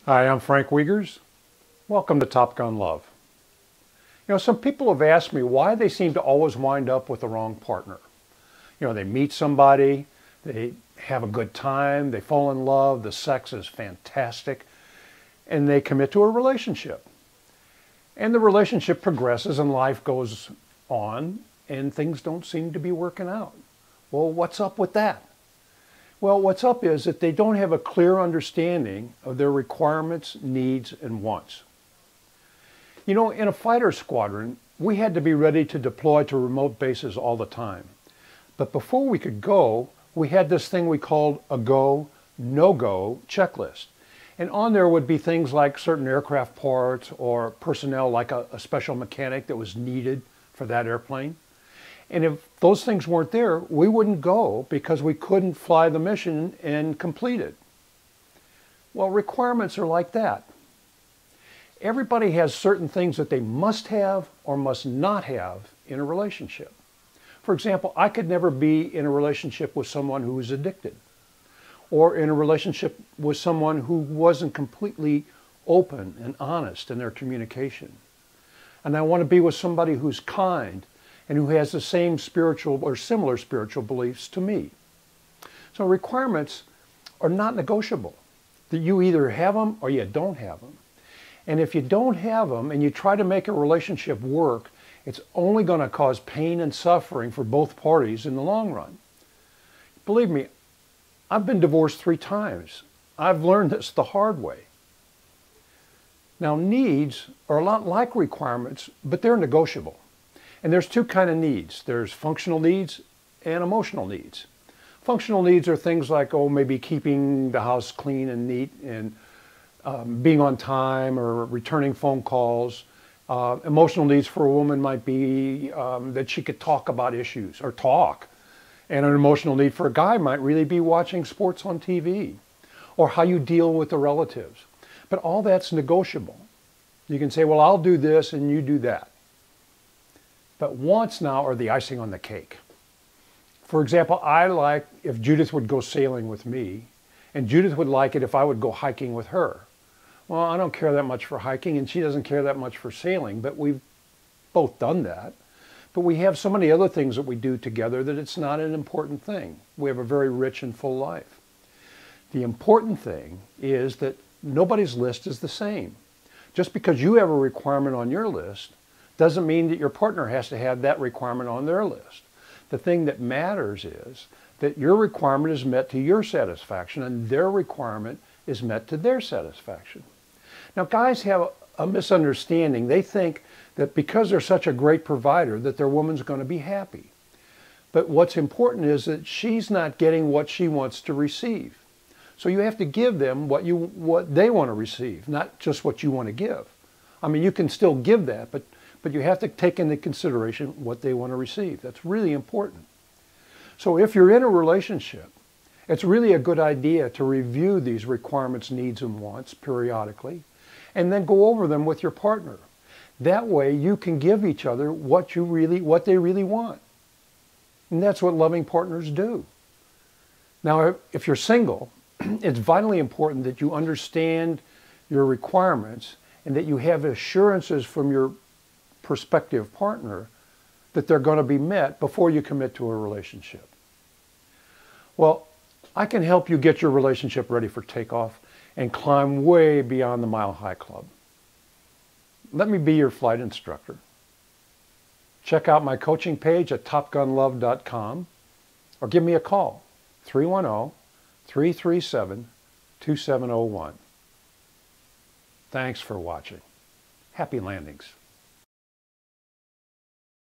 Hi, I'm Frank Wiegers. Welcome to Top Gun Love. Some people have asked me why they seem to always wind up with the wrong partner. They meet somebody, they have a good time, they fall in love, the sex is fantastic, and they commit to a relationship. And the relationship progresses and life goes on, and things don't seem to be working out. Well, what's up with that? Well, what's up is that they don't have a clear understanding of their requirements, needs, and wants. In a fighter squadron, we had to be ready to deploy to remote bases all the time. But before we could go, we had this thing we called a go, no-go checklist. And on there would be things like certain aircraft parts or personnel like a special mechanic that was needed for that airplane. And if those things weren't there, we wouldn't go because we couldn't fly the mission and complete it. Well, requirements are like that. Everybody has certain things that they must have or must not have in a relationship. For example, I could never be in a relationship with someone who was addicted, or in a relationship with someone who wasn't completely open and honest in their communication. And I want to be with somebody who's kind and who has the same spiritual or similar spiritual beliefs to me. So requirements are not negotiable. That you either have them or you don't have them. And if you don't have them and you try to make a relationship work, it's only going to cause pain and suffering for both parties in the long run. Believe me, I've been divorced 3 times. I've learned this the hard way. Now, needs are a lot like requirements, but they're negotiable. And there's 2 kinds of needs. There's functional needs and emotional needs. Functional needs are things like, maybe keeping the house clean and neat and being on time or returning phone calls. Emotional needs for a woman might be that she could talk about issues or talk. And an emotional need for a guy might really be watching sports on TV or how you deal with the relatives. But all that's negotiable. You can say, well, I'll do this and you do that. But wants now are the icing on the cake. For example, I like if Judith would go sailing with me, and Judith would like it if I would go hiking with her. Well, I don't care that much for hiking, and she doesn't care that much for sailing, but we've both done that. But we have so many other things that we do together that it's not an important thing. We have a very rich and full life. The important thing is that nobody's list is the same. Just because you have a requirement on your list doesn't mean that your partner has to have that requirement on their list. The thing that matters is that your requirement is met to your satisfaction and their requirement is met to their satisfaction. Now, guys have a misunderstanding. They think that because they're such a great provider that their woman's going to be happy. But what's important is that she's not getting what she wants to receive. So you have to give them what they want to receive, not just what you want to give. I mean, you can still give that, but you have to take into consideration what they want to receive. That's really important. So if you're in a relationship, it's really a good idea to review these requirements, needs, and wants periodically, and then go over them with your partner. That way you can give each other what they really want. And that's what loving partners do. Now, if you're single, it's vitally important that you understand your requirements and that you have assurances from your prospective partner that they're going to be met before you commit to a relationship. Well, I can help you get your relationship ready for takeoff and climb way beyond the Mile High Club. Let me be your flight instructor. Check out my coaching page at topgunlove.com or give me a call, 310-337-2701. Thanks for watching. Happy landings.